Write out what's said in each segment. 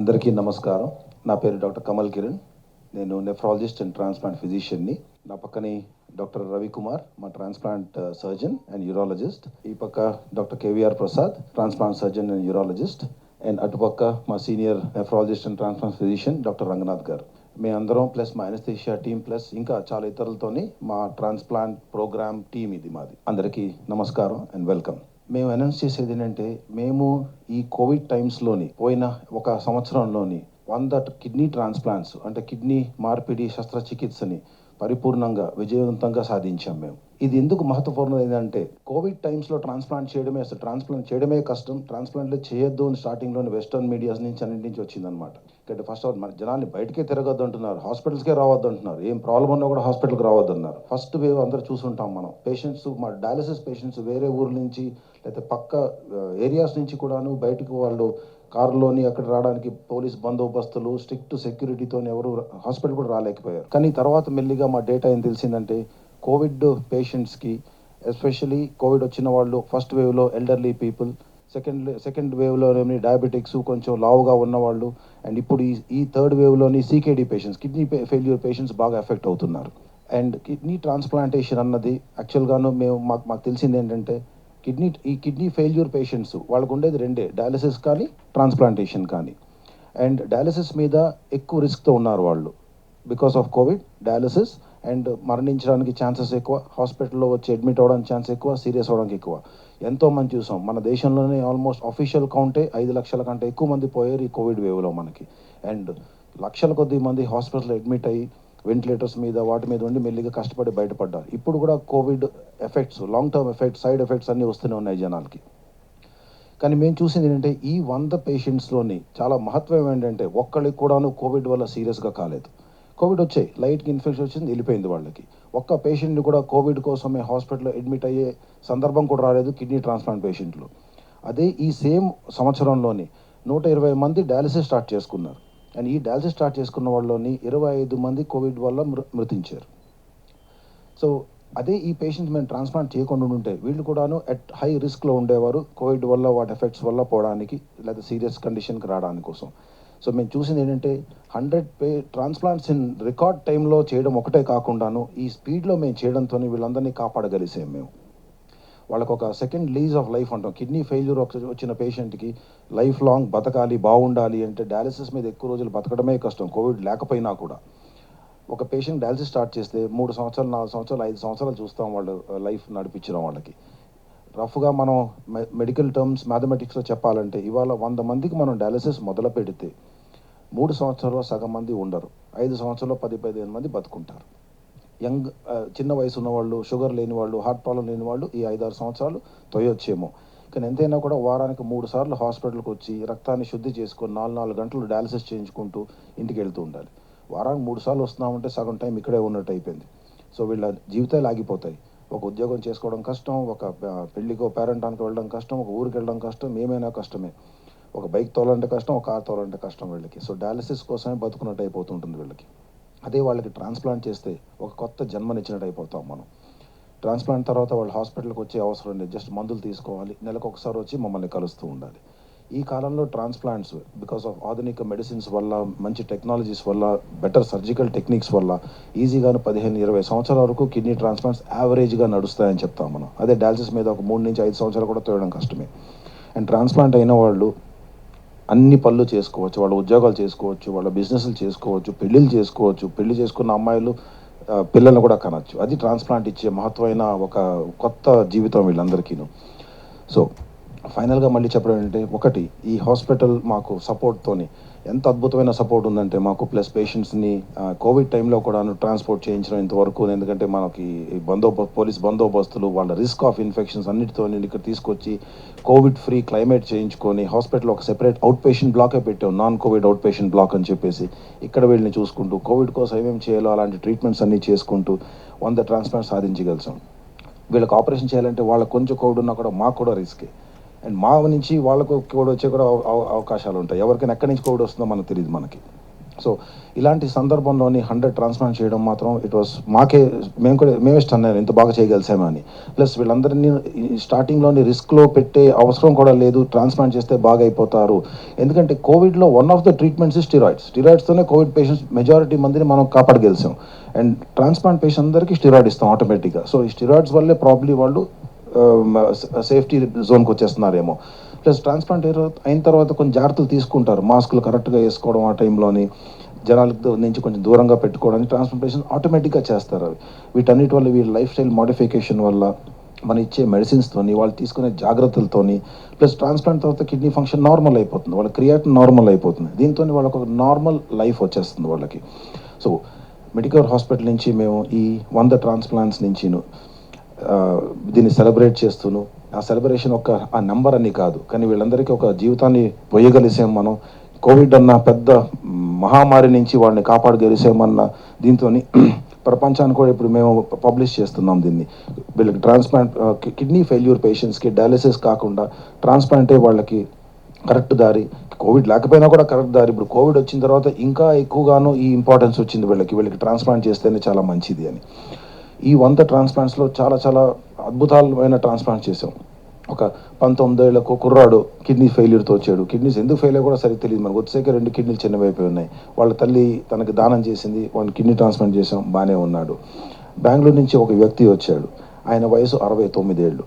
అందరికీ నమస్కారం. నా పేరు డాక్టర్ కమల్ కిరణ్. నేను నెఫ్రాలజిస్ట్ అండ్ ట్రాన్స్ప్లాంట్ ఫిజిషియన్ని. నా పక్కనే డాక్టర్ రవికుమార్, మా ట్రాన్స్ప్లాంట్ సర్జన్ అండ్ యూరాలజిస్ట్. ఈ పక్క doctor KVR Prasad, transplant surgeon and urologist. And అటుపక్క మా senior nephrologist and transplant physician doctor Ranganath గారు. మేమందరం ప్లస్ మా అనస్థీషియా టీమ్ ప్లస్ ఇంకా చాలా ఇతరులతోని మా ట్రాన్స్ప్లాంట్ ప్రోగ్రామ్ టీమ్ ఇది మాది. అందరికీ నమస్కారం అండ్ వెల్కమ్. మేము అనౌన్స్ చేసేది ఏంటంటే, మేము ఈ కోవిడ్ టైమ్స్లోని పోయిన ఒక సంవత్సరంలోని 100 కిడ్నీ ట్రాన్స్ప్లాంట్స్ అంటే కిడ్నీ మార్పిడి శస్త్రచికిత్సని పరిపూర్ణంగా విజయవంతంగా సాధించాం మేము. ఇది ఎందుకు మహత్వపూర్ణం ఏంటంటే, కోవిడ్ టైమ్స్లో ట్రాన్స్ప్లాంట్ చేయడమే అసలు ట్రాన్స్ప్లాంట్ చేయడమే కష్టం. ట్రాన్స్ప్లాంట్లు చేయొద్దు అని స్టార్టింగ్లోని వెస్టర్న్ మీడియాస్ నుంచి అన్నింటి నుంచి వచ్చిందనమాట. ఎందుకంటే ఫస్ట్ ఆఫ్ ఆల్ మన జనాన్ని బయటకే తిరగొద్దు అంటున్నారు, హాస్పిటల్స్కే రావద్దు అంటున్నారు, ఏం ప్రాబ్లం ఉన్నా కూడా హాస్పిటల్కి రావద్దు అన్నారు. ఫస్ట్ వేవ్ అందరూ చూసుంటాం మనం. పేషెంట్స్, మా డయాలసిస్ పేషెంట్స్ వేరే ఊరు నుంచి లేకపోతే పక్క ఏరియాస్ నుంచి కూడాను బయటకు వాళ్ళు కారులోని అక్కడ రావడానికి పోలీస్ బందోబస్తులు, స్ట్రిక్ట్ సెక్యూరిటీతో ఎవరు హాస్పిటల్ కూడా రాలేకపోయారు. కానీ తర్వాత మెల్లిగా మా డేటా ఏం తెలిసిందంటే, కోవిడ్ పేషెంట్స్కి ఎస్పెషలీ కోవిడ్ వచ్చిన వాళ్ళు ఫస్ట్ వేవ్లో ఎల్డర్లీ పీపుల్, సెకండ్ వేవ్లోని డయాబెటిక్స్, కొంచెం లావుగా ఉన్నవాళ్ళు, అండ్ ఇప్పుడు ఈ థర్డ్ వేవ్లోని CKD patients, kidney failure patients బాగా ఎఫెక్ట్ అవుతున్నారు. అండ్ కిడ్నీ ట్రాన్స్ప్లాంటేషన్ అన్నది యాక్చువల్గాను మాకు తెలిసింది ఏంటంటే, కిడ్నీ ఫెయిల్యూర్ పేషెంట్స్ వాళ్ళకు ఉండేది రెండే, డయాలసిస్ కానీ ట్రాన్స్ప్లాంటేషన్ కానీ. అండ్ డయాలసిస్ మీద ఎక్కువ రిస్క్తో ఉన్నారు వాళ్ళు because of covid. Dialysis and మరణించడానికి ఛాన్సెస్ ఎక్కువ, హాస్పిటల్లో వచ్చి అడ్మిట్ అవ్వడానికి ఛాన్స్ ఎక్కువ, సీరియస్ అవ్వడానికి ఎక్కువ. ఎంతోమంది చూసాం మన దేశంలోనే, ఆల్మోస్ట్ అఫీషియల్ కౌంటే 5 లక్షల కంటే ఎక్కువ మంది పోయారు ఈ కోవిడ్ వేవ్లో మనకి. అండ్ లక్షల కొద్ది మంది హాస్పిటల్లో అడ్మిట్ అయ్యి వెంటిలేటర్స్ మీద వాటి మీద ఉండి మెల్లిగా కష్టపడి బయటపడ్డారు. ఇప్పుడు కూడా Covid effects, long term effects, side effects అన్నీ వస్తూనే ఉన్నాయి జనాలకి. కానీ మేము చూసింది ఏంటంటే, ఈ 100 పేషెంట్స్లోని చాలా మహత్వం ఏంటంటే, ఒక్కళ్ళకి కూడాను కోవిడ్ వల్ల సీరియస్గా కాలేదు. కోవిడ్ వచ్చాయి, లైట్కి ఇన్ఫెక్షన్ వచ్చింది, వెళ్ళిపోయింది వాళ్ళకి. ఒక్క పేషెంట్ని కూడా కోవిడ్ కోసమే హాస్పిటల్లో అడ్మిట్ అయ్యే సందర్భం కూడా రాలేదు కిడ్నీ ట్రాన్స్ప్లాంట్ పేషెంట్లు. అదే ఈ సేమ్ సంవత్సరంలోని 120 మంది డయాలసిస్ స్టార్ట్ చేసుకున్నారు. అండ్ ఈ డయాలసిస్ స్టార్ట్ చేసుకున్న వాళ్ళలోని 25 మంది కోవిడ్ వల్ల మృతించారు. సో అదే ఈ పేషెంట్స్ మేము ట్రాన్స్ప్లాంట్ చేయకుండా ఉంటే వీళ్ళు కూడాను అట్ హై రిస్క్లో ఉండేవారు, కోవిడ్ వల్ల వాటి ఎఫెక్ట్స్ వల్ల పోవడానికి లేదా సీరియస్ కండిషన్కి రావడానికి కోసం. సో మేము చూసింది ఏంటంటే, 100 ట్రాన్స్ప్లాంట్స్ ఇన్ రికార్డ్ టైంలో చేయడం ఒకటే కాకుండాను, ఈ స్పీడ్లో మేము చేయడంతో వీళ్ళందరినీ కాపాడగలిసాం మేము. వాళ్ళకు ఒక సెకండ్ లీజ్ ఆఫ్ లైఫ్ అంటాం. కిడ్నీ ఫెయిల్యూర్ వచ్చిన పేషెంట్కి లైఫ్ లాంగ్ బతకాలి, బాగుండాలి అంటే డయాలసిస్ మీద ఎక్కువ రోజులు బతకడమే కష్టం, కోవిడ్ లేకపోయినా కూడా. ఒక పేషెంట్ డయాలసిస్ స్టార్ట్ చేస్తే 3 సంవత్సరాలు, 4 సంవత్సరాలు, 5 సంవత్సరాలు చూస్తాం వాళ్ళు లైఫ్ నడిపించడం వాళ్ళకి. రఫ్గా మనం మెడికల్ టర్మ్స్, మ్యాథమెటిక్స్లో చెప్పాలంటే, ఇవాళ 100 మందికి మనం డయాలసిస్ మొదలు పెడితే 3 సంవత్సరాల్లో సగం మంది ఉండరు, 5 సంవత్సరాల్లో 10-15 మంది బతుకుంటారు. యంగ్ చిన్న వయసు ఉన్నవాళ్ళు, షుగర్ లేని వాళ్ళు, హార్ట్ ప్రాబ్లం లేని వాళ్ళు ఈ 5-6 సంవత్సరాలు తొయ్యొచ్చేమో. కానీ ఎంతైనా కూడా వారానికి 3 సార్లు హాస్పిటల్కి వచ్చి రక్తాన్ని శుద్ధి చేసుకొని 4 గంటలు డయాలసిస్ చేయించుకుంటూ ఇంటికి వెళ్తూ ఉండాలి. వారానికి 3 సార్లు వస్తున్నామంటే సగం టైం ఇక్కడే ఉన్నట్టు అయిపోయింది. సో వీళ్ళ జీవితాలు ఆగిపోతాయి. ఒక ఉద్యోగం చేసుకోవడం కష్టం, ఒక పెళ్ళికో పేరెంటానికి వెళ్ళడం కష్టం, ఒక ఊరికి వెళ్ళడం కష్టం, ఏమైనా కష్టమే. ఒక బైక్ తోలాలంటే కష్టం, ఒక కార్ తోలాలంటే కష్టం వీళ్ళకి. సో డయాలసిస్ కోసమే బతుకున్నట్టు అయిపోతుంటుంది వీళ్ళకి. అదే వాళ్ళకి ట్రాన్స్ప్లాంట్ చేస్తే ఒక కొత్త జన్మనిచ్చినట్టు అయిపోతాం మనం. ట్రాన్స్ప్లాంట్ తర్వాత వాళ్ళు హాస్పిటల్కి వచ్చే అవసరం లేదు, జస్ట్ మందులు తీసుకోవాలి, నెలకు ఒకసారి వచ్చి మమ్మల్ని కలుస్తూ ఉండాలి. ఈ కాలంలో ట్రాన్స్ప్లాంట్స్ బికాస్ ఆఫ్ ఆధునిక మెడిసిన్స్ వల్ల, మంచి టెక్నాలజీస్ వల్ల, బెటర్ సర్జికల్ టెక్నిక్స్ వల్ల ఈజీగాను 15-20 సంవత్సరాల వరకు కిడ్నీ ట్రాన్స్ప్లాంట్స్ యావరేజ్గా నడుస్తాయని చెప్తాం మనం. అదే డయాలసిస్ మీద ఒక 3-5 సంవత్సరాలు కూడా తోయడం కష్టమే. అండ్ ట్రాన్స్ప్లాంట్ అయిన వాళ్ళు అన్ని పనులు చేసుకోవచ్చు, వాళ్ళ ఉద్యోగాలు చేసుకోవచ్చు, వాళ్ళ బిజినెస్లు చేసుకోవచ్చు, పెళ్ళిళ్ళు చేసుకోవచ్చు, పెళ్లి చేసుకున్న అమ్మాయిలు పిల్లల్ని కూడా కనొచ్చు. అది ట్రాన్స్ప్లాంట్ ఇచ్చే మహత్వమైన ఒక కొత్త జీవితం వీళ్ళందరికీను. సో ఫైనల్గా మళ్ళీ చెప్పడం ఏంటంటే, ఒకటి, ఈ హాస్పిటల్ మాకు సపోర్ట్తోని ఎంత అద్భుతమైన సపోర్ట్ ఉందంటే మాకు, ప్లస్ పేషెంట్స్ని కోవిడ్ టైంలో కూడా ట్రాన్స్పోర్ట్ చేయించడం ఇంతవరకు. ఎందుకంటే మనకి పోలీస్ బందోబస్తులు, వాళ్ళ రిస్క్ ఆఫ్ ఇన్ఫెక్షన్స్ అన్నిటితో ఇక్కడ తీసుకొచ్చి కోవిడ్ ఫ్రీ క్లైమేట్ చేయించుకొని హాస్పిటల్ ఒక సెపరేట్ అవుట్ పేషెంట్ బ్లాకే పెట్టాం, non COVID outpatient block అని చెప్పేసి. ఇక్కడ వీళ్ళని చూసుకుంటూ కోవిడ్ కోసం ఏమేమి చేయాలో అలాంటి ట్రీట్మెంట్స్ అన్నీ చేసుకుంటూ 100 ట్రాన్స్ప్లాంట్ సాధించగలిసాం. వీళ్ళకి ఆపరేషన్ చేయాలంటే వాళ్ళకి కొంచెం కోవిడ్ ఉన్నా కూడా మాకు కూడా రిస్కే. అండ్ మా నుంచి వాళ్ళకు కోవిడ్ వచ్చే కూడా అవకాశాలు ఉంటాయి. ఎవరికైనా ఎక్కడి నుంచి కోవిడ్ వస్తుందో మనకు తెలియదు మనకి. సో ఇలాంటి సందర్భంలోని 100 ట్రాన్స్ప్లాంట్ చేయడం మాత్రం ఇట్ వాస్ మేమే స్టన్ అయ్యాం, ఇంత బాగా చేయగలిసామని. ప్లస్ వీళ్ళందరినీ స్టార్టింగ్లోని రిస్క్లో పెట్టే అవసరం కూడా లేదు, ట్రాన్స్ప్లాంట్ చేస్తే బాగా అయిపోతారు. ఎందుకంటే కోవిడ్లో వన్ ఆఫ్ ద ట్రీట్మెంట్స్ స్టిరాయిడ్స్తోనే కోవిడ్ పేషెంట్స్ మెజారిటీ మందిని మనం కాపాడగలిసాం. అండ్ ట్రాన్స్ప్లాంట్ పేషెంట్ అందరికీ స్టిరాయిడ్ ఇస్తాం ఆటోమేటిక్గా. సో ఈ స్టిరాయిడ్స్ వల్లే ప్రాబ్లీ వాళ్ళు సేఫ్టీ జోన్కి వచ్చేస్తున్నారేమో. ప్లస్ ట్రాన్స్ప్లాంట్ అయిన తర్వాత కొన్ని జాగ్రత్తలు తీసుకుంటారు, మాస్కులు కరెక్ట్గా వేసుకోవడం, ఆ టైంలోని జనాలకు నుంచి కొంచెం దూరంగా పెట్టుకోవడానికి ట్రాన్స్ప్లాంటేషన్ ఆటోమేటిక్గా చేస్తారు. అవి వీటన్నిటి వల్ల వీళ్ళ లైఫ్ స్టైల్ మోడిఫికేషన్ వల్ల, మన ఇచ్చే మెడిసిన్స్తోని, వాళ్ళు తీసుకునే జాగ్రత్తలతోని, ప్లస్ ట్రాన్స్ప్లాంట్ తర్వాత కిడ్నీ ఫంక్షన్ నార్మల్ అయిపోతుంది, వాళ్ళ క్రియాటిన్ నార్మల్ అయిపోతుంది. దీంతో వాళ్ళకు ఒక నార్మల్ లైఫ్ వచ్చేస్తుంది వాళ్ళకి. సో మెడికవర్ హాస్పిటల్ నుంచి మేము ఈ 100 ట్రాన్స్ప్లాంట్స్ నుంచి దీన్ని సెలబ్రేట్ చేస్తూను, ఆ సెలబ్రేషన్ ఆ నెంబర్ అని కాదు, కానీ వీళ్ళందరికీ ఒక జీవితాన్ని పోయగలిసాం మనం. కోవిడ్ అన్న పెద్ద మహమ్మారి నుంచి వాళ్ళని కాపాడగలిసామన్న దీంతో ప్రపంచాన్ని కూడా ఇప్పుడు మేము పబ్లిష్ చేస్తున్నాం దీన్ని. వీళ్ళకి ట్రాన్స్ప్లాంట్ కిడ్నీ ఫెయిల్యూర్ పేషెంట్స్కి డయాలిసిస్ కాకుండా ట్రాన్స్ప్లాంటే వాళ్ళకి కరెక్ట్ దారి. కోవిడ్ లేకపోయినా కూడా కరెక్ట్ దారి. ఇప్పుడు కోవిడ్ వచ్చిన తర్వాత ఇంకా ఎక్కువగాను ఈ ఇంపార్టెన్స్ వచ్చింది వీళ్ళకి ట్రాన్స్ప్లాంట్ చేస్తేనే చాలా మంచిది అని. ఈ 100 ట్రాన్స్ప్లాంట్స్లో చాలా చాలా అద్భుతాలమైన ట్రాన్స్ప్లాంట్ చేసాం. ఒక 19 ఏళ్ళకు కుర్రాడు కిడ్నీ ఫెయిల్యూర్తో వచ్చాడు. కిడ్నీస్ ఎందుకు ఫెయిల్ అయ్యో కూడా సరిగ్గా తెలియదు మనకు. వచ్చేసరికి 2 కిడ్నీలు చిన్నవైపోయి ఉన్నాయి. వాళ్ళ తల్లి తనకి దానం చేసింది, వాళ్ళని కిడ్నీ ట్రాన్స్ప్లాంట్ చేసాం, బాగానే ఉన్నాడు. బెంగళూరు నుంచి ఒక వ్యక్తి వచ్చాడు, ఆయన వయసు 69 ఏళ్ళు.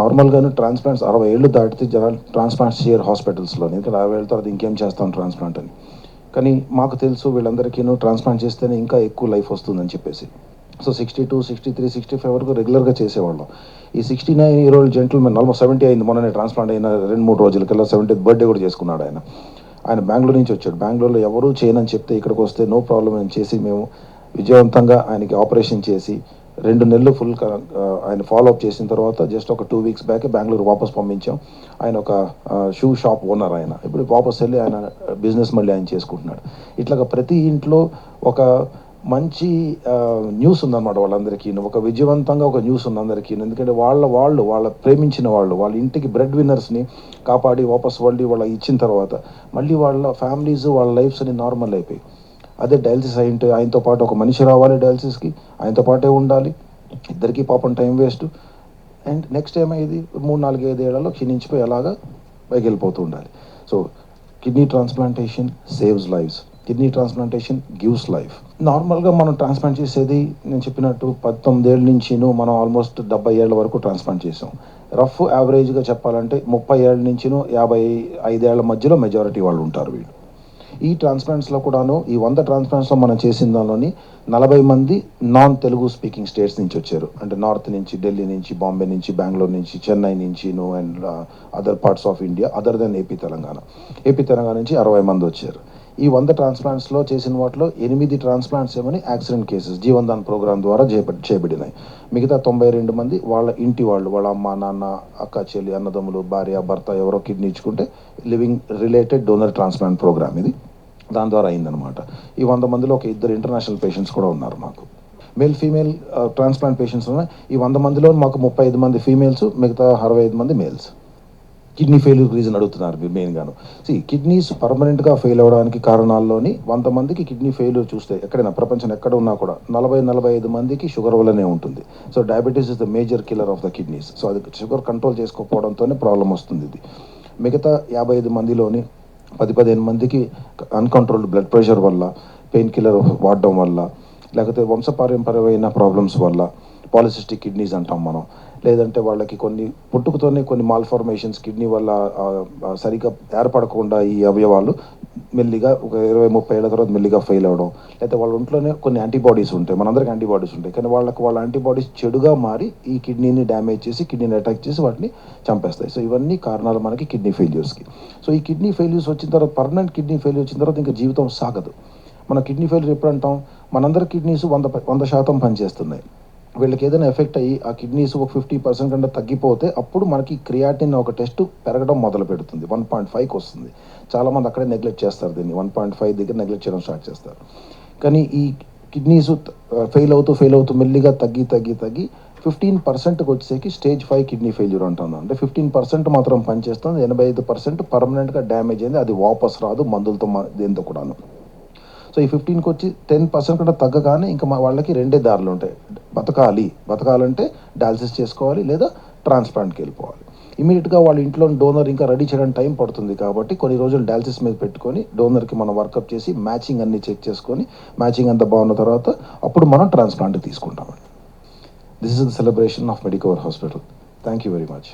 నార్మల్గాను ట్రాన్స్ప్లాంట్స్ 60 ఏళ్ళు దాటితే జనాలు ట్రాన్స్ప్లాంట్స్ చేయరు హాస్పిటల్స్లో, ఎందుకంటే 60 ఏళ్ళ తర్వాత ఇంకేం చేస్తాం ట్రాన్స్ప్లాంట్ అని. కానీ మాకు తెలుసు వీళ్ళందరికీ ట్రాన్స్ప్లాంట్ చేస్తేనే ఇంకా ఎక్కువ లైఫ్ వస్తుందని చెప్పేసి. సో 62, 63, 65 వరకు రెగ్యులర్గా చేసేవాళ్ళం. ఈ 69-year-old జెంటిల్మెన్ ఆల్మోస్ట్ 70 అయింది, మొన్ననే ట్రాన్స్ప్లాంట్ అయిన 2-3 రోజులకల్లా 70th బర్త్డే కూడా చేసుకున్నాడు ఆయన. ఆయన బెంగళూరు నుంచి వచ్చాడు. బెంగళూరులో ఎవరూ చేయనని చెప్తే ఇక్కడికి వస్తే నో ప్రాబ్లం అని చేసి మేము విజయవంతంగా ఆయనకి ఆపరేషన్ చేసి 2 నెలలు ఫుల్ ఆయన ఫాలోఅప్ చేసిన తర్వాత జస్ట్ ఒక 2 weeks బ్యాక్ బెంగళూరు వాపస్ పంపించాం. ఆయన ఒక షూ షాప్ ఓనర్ ఆయన. ఇప్పుడు వాపస్ వెళ్ళి ఆయన బిజినెస్ మళ్ళీ ఆయన చేసుకుంటున్నాడు. ఇట్లాగా ప్రతి ఇంట్లో ఒక మంచి న్యూస్ ఉందన్నమాట వాళ్ళందరికీ. ఒక విజయవంతంగా ఒక న్యూస్ ఉంది అందరికీ. ఎందుకంటే వాళ్ళ ప్రేమించిన వాళ్ళ ఇంటికి బ్రెడ్ విన్నర్స్ని కాపాడి వాపస్ వాళ్ళ ఇచ్చిన తర్వాత మళ్ళీ వాళ్ళ ఫ్యామిలీస్, వాళ్ళ లైఫ్స్ అని నార్మల్ అయిపోయి. అదే డయాలసిస్ అయింటే ఆయనతో పాటు ఒక మనిషి రావాలి, డయాలసిస్కి ఆయనతో పాటే ఉండాలి, ఇద్దరికీ పాపం టైం వేస్ట్. అండ్ నెక్స్ట్ ఏమైంది 3, 4, 5 ఏళ్లలో క్షీణించిపోయి అలాగా పైకి వెళ్ళిపోతూ ఉండాలి. So kidney transplantation saves lives, kidney transplantation gives life. నార్మల్గా మనం ట్రాన్స్ప్లాంట్ చేసేది నేను చెప్పినట్టు 19 ఏళ్ళ నుంచి మనం ఆల్మోస్ట్ 70 ఏళ్ళ వరకు ట్రాన్స్ప్లాంట్ చేసాం. రఫ్ యావరేజ్గా చెప్పాలంటే 30 ఏళ్ళ నుంచి 55 ఏళ్ళ మధ్యలో మెజారిటీ వాళ్ళు ఉంటారు వీళ్ళు. ఈ ట్రాన్స్ప్లాంట్స్లో కూడాను ఈ 100 ట్రాన్స్ప్లాంట్స్లో మనం చేసిన దానిలోని 40 మంది నాన్ తెలుగు స్పీకింగ్ స్టేట్స్ నుంచి వచ్చారు. అంటే నార్త్ నుంచి, ఢిల్లీ నుంచి, బాంబే నుంచి, బెంగళూరు నుంచి, చెన్నై నుంచి and other parts of India other than AP Telangana నుంచి 60 మంది వచ్చారు. ఈ 100 ట్రాన్స్ప్లాంట్స్లో చేసిన వాటిలో 8 ట్రాన్స్ప్లాంట్స్ ఏమని యాక్సిడెంట్ కేసెస్ జీవన్దాన్ ప్రోగ్రామ్ ద్వారా చేయబడినాయి. మిగతా 92 మంది వాళ్ళ ఇంటి వాళ్ళు, వాళ్ళ అమ్మ, నాన్న, అక్క, చెల్లి, అన్నదమ్ములు, భార్య, భర్త ఎవరో కిడ్నీ ఇచ్చుకుంటే living related donor transplant programme ఇది. దాని ద్వారా అయిందనమాట. ఈ 100 మందిలో ఒక 2 ఇంటర్నేషనల్ పేషెంట్స్ కూడా ఉన్నారు మాకు. మేల్ ఫీమేల్ ట్రాన్స్ప్లాంట్ పేషెంట్స్ ఉన్నాయి. ఈ 100 మందిలో మాకు 35 మంది ఫీమేల్స్, మిగతా 65 మంది మేల్స్. కిడ్నీ ఫెయిల్యూర్ రీజన్ అడుగుతున్నారు మీరు మెయిన్గాను. కిడ్నీస్ పర్మనెంట్గా ఫెయిల్ అవ్వడానికి కారణాల్లోని 100 మందికి కిడ్నీ ఫెయిల్యూర్ చూస్తే ఎక్కడైనా ప్రపంచం ఎక్కడ ఉన్నా కూడా 40-45 మందికి షుగర్ వల్లనే ఉంటుంది. So diabetes is the major killer of the kidneys. So అది షుగర్ కంట్రోల్ చేసుకోకపోవడంతోనే ప్రాబ్లం వస్తుంది ఇది. మిగతా 55 మందిలోని 10-15 మందికి అన్కంట్రోల్డ్ బ్లడ్ ప్రెషర్ వల్ల, పెయిన్ కిల్లర్ వాడడం వల్ల, లేకపోతే వంశపారంపర్యమైన ప్రాబ్లమ్స్ వల్ల, పాలిసిస్టిక్ కిడ్నీస్ అంటాం మనం, లేదంటే వాళ్ళకి పుట్టుకతోనే కొన్ని మాల్ఫార్మేషన్స్ కిడ్నీ వల్ల సరిగ్గా ఏర్పడకుండా ఈ అవయవాలు మెల్లిగా ఒక 20-30 ఏళ్ళ తర్వాత మెల్లిగా ఫెయిల్ అవ్వడం, లేకపోతే వాళ్ళ ఒంట్లోనే కొన్ని యాంటీబాడీస్ ఉంటాయి, మనందరికి యాంటీబాడీస్ ఉంటాయి, కానీ వాళ్ళ యాంటీబాడీస్ చెడుగా మారి ఈ కిడ్నీని డ్యామేజ్ చేసి, కిడ్నీని అటాక్ చేసి వాటిని చంపేస్తాయి. సో ఇవన్నీ కారణాలు మనకి కిడ్నీ ఫెయిల్యూర్స్కి. సో ఈ కిడ్నీ ఫెయిల్యూర్స్ వచ్చిన తర్వాత, పర్మనెంట్ కిడ్నీ ఫెయిల్యూర్ వచ్చిన తర్వాత ఇంకా జీవితం సాగదు. మన కిడ్నీ ఫెయిల్యూర్ ఎప్పుడు అంటాం, మనందరి కిడ్నీస్ 100% పనిచేస్తున్నాయి. వీళ్ళకి ఏదైనా ఎఫెక్ట్ అయ్యి ఆ కిడ్నీస్ ఒక 50% కంటే తగ్గిపోతే అప్పుడు మనకి క్రియాటిన్ ఒక టెస్ట్ పెరగడం మొదలు పెడుతుంది, 1.5కి వస్తుంది. చాలామంది అక్కడే నెగ్లెక్ట్ చేస్తారు దీన్ని, 1.5 దగ్గర నెగ్లెక్ట్ చేయడం స్టార్ట్ చేస్తారు. కానీ ఈ కిడ్నీస్ ఫెయిల్ అవుతూ మెల్లిగా తగ్గి 15%కి వచ్చేసరికి స్టేజ్ 5 కిడ్నీ ఫెయిల్యూర్ అంటున్నాం. అంటే 15% మాత్రం పనిచేస్తుంది, 85% పర్మనెంట్గా డ్యామేజ్ అయింది, అది వాపస్ రాదు మందులతో దేంతో కూడాను. సో ఈ 15కి వచ్చి 10% కూడా తగ్గగానే ఇంకా మా వాళ్ళకి రెండే దారులు ఉంటాయి. బతకాలంటే డయాలసిస్ చేసుకోవాలి, లేదా ట్రాన్స్ప్లాంట్కి వెళ్ళిపోవాలి. ఇమీడియట్గా వాళ్ళ ఇంట్లో డోనర్ ఇంకా రెడీ చేయడానికి టైం పడుతుంది కాబట్టి కొన్ని రోజులు డయాలసిస్ మీద పెట్టుకొని డోనర్కి మనం వర్కప్ చేసి మ్యాచింగ్ అన్ని చెక్ చేసుకొని మ్యాచింగ్ అంతా బాగున్న తర్వాత అప్పుడు మనం ట్రాన్స్ప్లాంట్కి తీసుకుంటామండి. This is the celebration of Medicover hospital. Thank you very much.